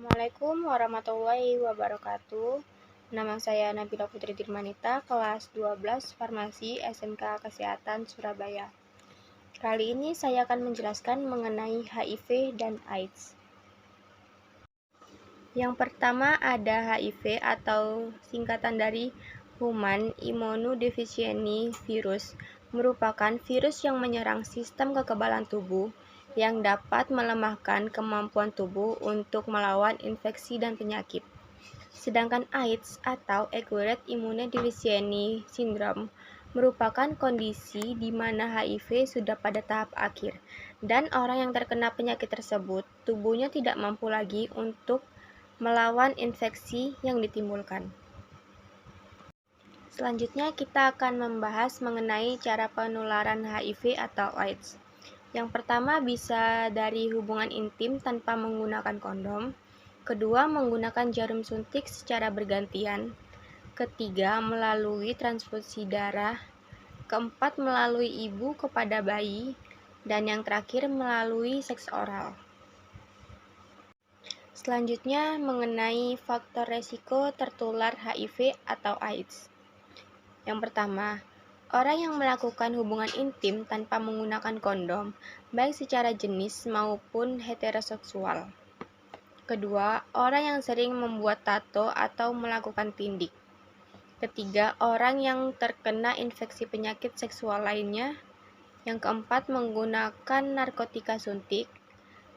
Assalamualaikum warahmatullahi wabarakatuh. Nama saya Nabila Putri Dirmanita, kelas 12 Farmasi SMK Kesehatan Surabaya. Kali ini saya akan menjelaskan mengenai HIV dan AIDS. Yang pertama ada HIV atau singkatan dari Human Immunodeficiency Virus, merupakan virus yang menyerang sistem kekebalan tubuh yang dapat melemahkan kemampuan tubuh untuk melawan infeksi dan penyakit. Sedangkan AIDS atau Acquired Immunodeficiency Syndrome merupakan kondisi di mana HIV sudah pada tahap akhir dan orang yang terkena penyakit tersebut tubuhnya tidak mampu lagi untuk melawan infeksi yang ditimbulkan. Selanjutnya kita akan membahas mengenai cara penularan HIV atau AIDS. Yang pertama bisa dari hubungan intim tanpa menggunakan kondom. Kedua, menggunakan jarum suntik secara bergantian. Ketiga, melalui transfusi darah. Keempat, melalui ibu kepada bayi. Dan yang terakhir, melalui seks oral. Selanjutnya, mengenai faktor resiko tertular HIV atau AIDS. Yang pertama, orang yang melakukan hubungan intim tanpa menggunakan kondom, baik secara jenis maupun heteroseksual. Kedua, orang yang sering membuat tato atau melakukan tindik. Ketiga, orang yang terkena infeksi penyakit seksual lainnya. Yang keempat, menggunakan narkotika suntik.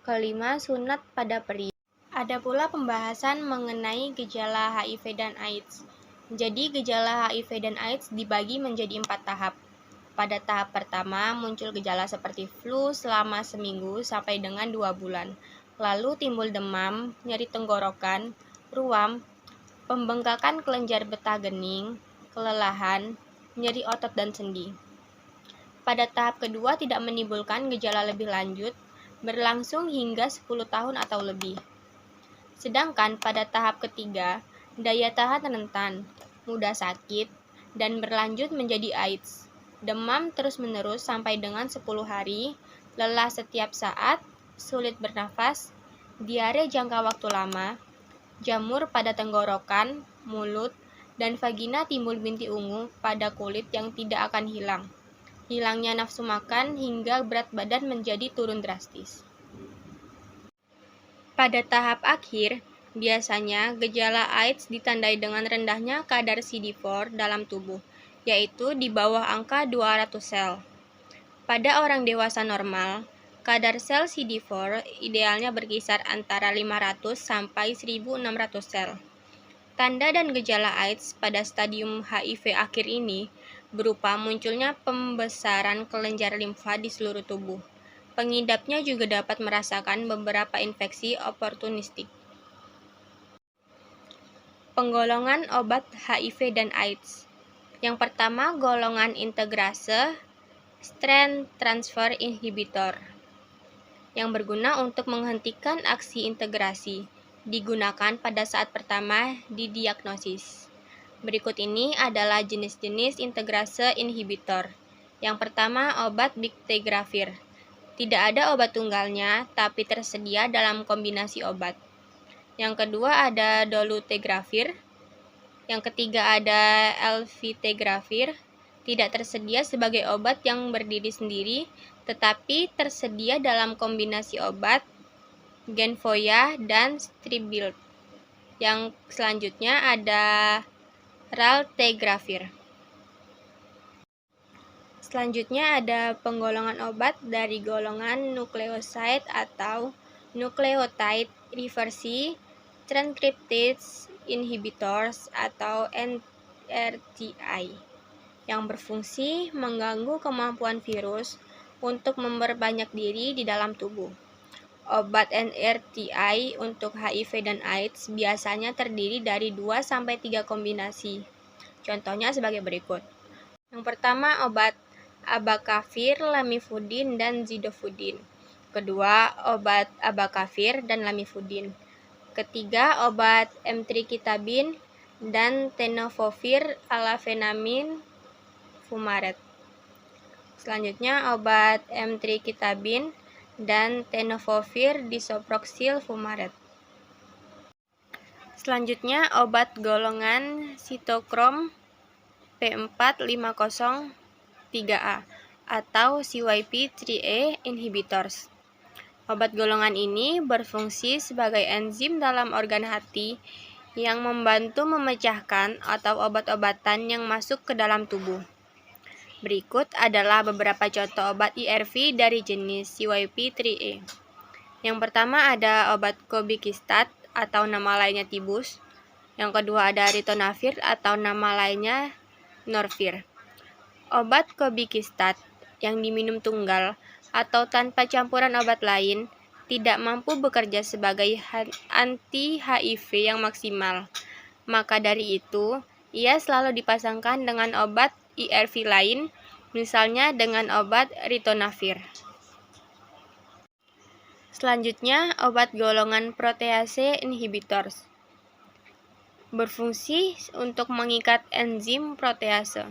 Kelima, sunat pada pria. Ada pula pembahasan mengenai gejala HIV dan AIDS. Jadi, gejala HIV dan AIDS dibagi menjadi 4 tahap. Pada tahap pertama, muncul gejala seperti flu selama seminggu sampai dengan 2 bulan. Lalu timbul demam, nyeri tenggorokan, ruam, pembengkakan kelenjar getah gening, kelelahan, nyeri otot dan sendi. Pada tahap kedua tidak menimbulkan gejala lebih lanjut, berlangsung hingga 10 tahun atau lebih. Sedangkan pada tahap ketiga, daya tahan rentan, mudah sakit, dan berlanjut menjadi AIDS. Demam terus-menerus sampai dengan 10 hari, lelah setiap saat, sulit bernafas, diare jangka waktu lama, jamur pada tenggorokan, mulut, dan vagina timbul binti ungu pada kulit yang tidak akan hilang. Hilangnya nafsu makan hingga berat badan menjadi turun drastis. Pada tahap akhir, biasanya gejala AIDS ditandai dengan rendahnya kadar CD4 dalam tubuh, yaitu di bawah angka 200 sel. Pada orang dewasa normal, kadar sel CD4 idealnya berkisar antara 500 sampai 1600 sel. Tanda dan gejala AIDS pada stadium HIV akhir ini berupa munculnya pembesaran kelenjar limfa di seluruh tubuh. Pengidapnya juga dapat merasakan beberapa infeksi oportunistik. Penggolongan obat HIV dan AIDS. Yang pertama, golongan integrase strength transfer inhibitor yang berguna untuk menghentikan aksi integrasi, digunakan pada saat pertama didiagnosis. Berikut ini adalah jenis-jenis integrase inhibitor. Yang pertama, obat bictegravir. Tidak ada obat tunggalnya, tapi tersedia dalam kombinasi obat. Yang kedua ada dolutegravir. Yang ketiga ada elvitegravir. Tidak tersedia sebagai obat yang berdiri sendiri, tetapi tersedia dalam kombinasi obat Genvoya dan Stribild. Yang selanjutnya ada raltegravir. Selanjutnya ada penggolongan obat dari golongan nukleoside atau nucleotide reverse transcriptase inhibitors atau NRTI yang berfungsi mengganggu kemampuan virus untuk memperbanyak diri di dalam tubuh. Obat NRTI untuk HIV dan AIDS biasanya terdiri dari 2-3 kombinasi. Contohnya sebagai berikut. Yang pertama, obat abacavir, lamivudin, dan zidovudin. Kedua, obat abacavir dan lamivudin. Ketiga, obat emtricitabine dan tenofovir alafenamid fumarate. Selanjutnya, obat emtricitabine dan tenofovir disoproxil fumarate. Selanjutnya, obat golongan sitokrom P450-3A atau CYP3A inhibitors. Obat golongan ini berfungsi sebagai enzim dalam organ hati yang membantu memecahkan atau obat-obatan yang masuk ke dalam tubuh. Berikut adalah beberapa contoh obat IRV dari jenis CYP3A. Yang pertama ada obat Kobikistat atau nama lainnya Tibus. Yang kedua ada Ritonavir atau nama lainnya Norvir. Obat Kobikistat yang diminum tunggal atau tanpa campuran obat lain tidak mampu bekerja sebagai anti-HIV yang maksimal. Maka dari itu, ia selalu dipasangkan dengan obat IRV lain, misalnya dengan obat Ritonavir. Selanjutnya, obat golongan protease inhibitors. Berfungsi untuk mengikat enzim protease.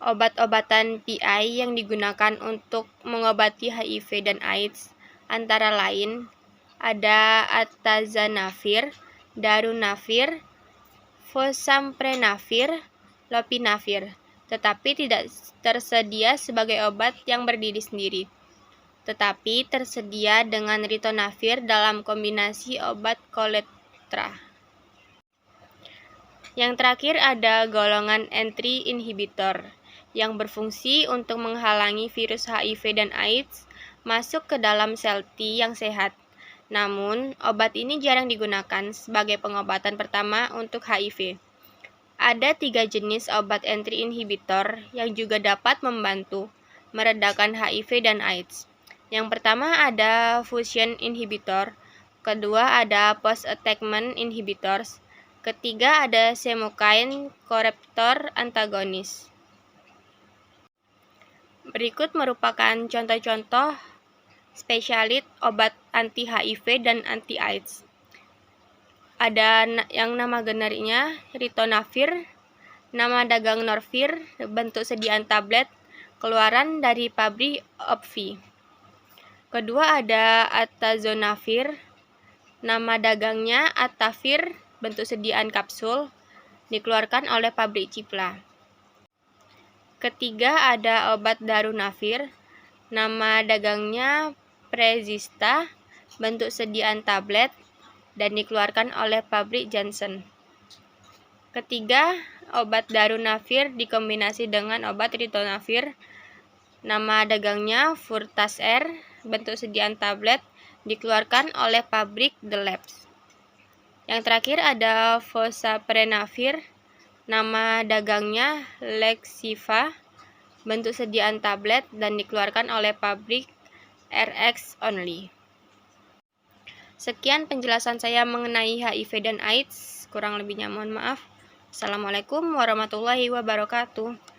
Obat-obatan PI yang digunakan untuk mengobati HIV dan AIDS antara lain ada atazanavir, darunavir, fosamprenavir, lopinavir, tetapi tidak tersedia sebagai obat yang berdiri sendiri, tetapi tersedia dengan ritonavir dalam kombinasi obat koletra. Yang terakhir ada golongan entry inhibitor yang berfungsi untuk menghalangi virus HIV dan AIDS masuk ke dalam sel T yang sehat. Namun, obat ini jarang digunakan sebagai pengobatan pertama untuk HIV. Ada 3 jenis obat entry inhibitor yang juga dapat membantu meredakan HIV dan AIDS. Yang pertama ada fusion inhibitor, kedua ada post-attackment inhibitors, ketiga ada chemokine koreptor antagonis. Berikut merupakan contoh-contoh spesialit obat anti-HIV dan anti-AIDS. Ada yang nama generiknya Ritonavir, nama dagang Norvir, bentuk sediaan tablet, keluaran dari pabrik Opvi. Kedua ada Atazonavir, nama dagangnya Atavir, bentuk sediaan kapsul, dikeluarkan oleh pabrik Cipla. Ketiga ada obat Darunavir, nama dagangnya Prezista, bentuk sediaan tablet, dan dikeluarkan oleh pabrik Janssen. Ketiga, obat Darunavir dikombinasi dengan obat Ritonavir, nama dagangnya Furtaser, bentuk sediaan tablet, dikeluarkan oleh pabrik The Labs. Yang terakhir ada Fosamprenavir, nama dagangnya Lexiva, bentuk sediaan tablet, dan dikeluarkan oleh pabrik RX Only. Sekian penjelasan saya mengenai HIV dan AIDS. Kurang lebihnya mohon maaf. Assalamualaikum warahmatullahi wabarakatuh.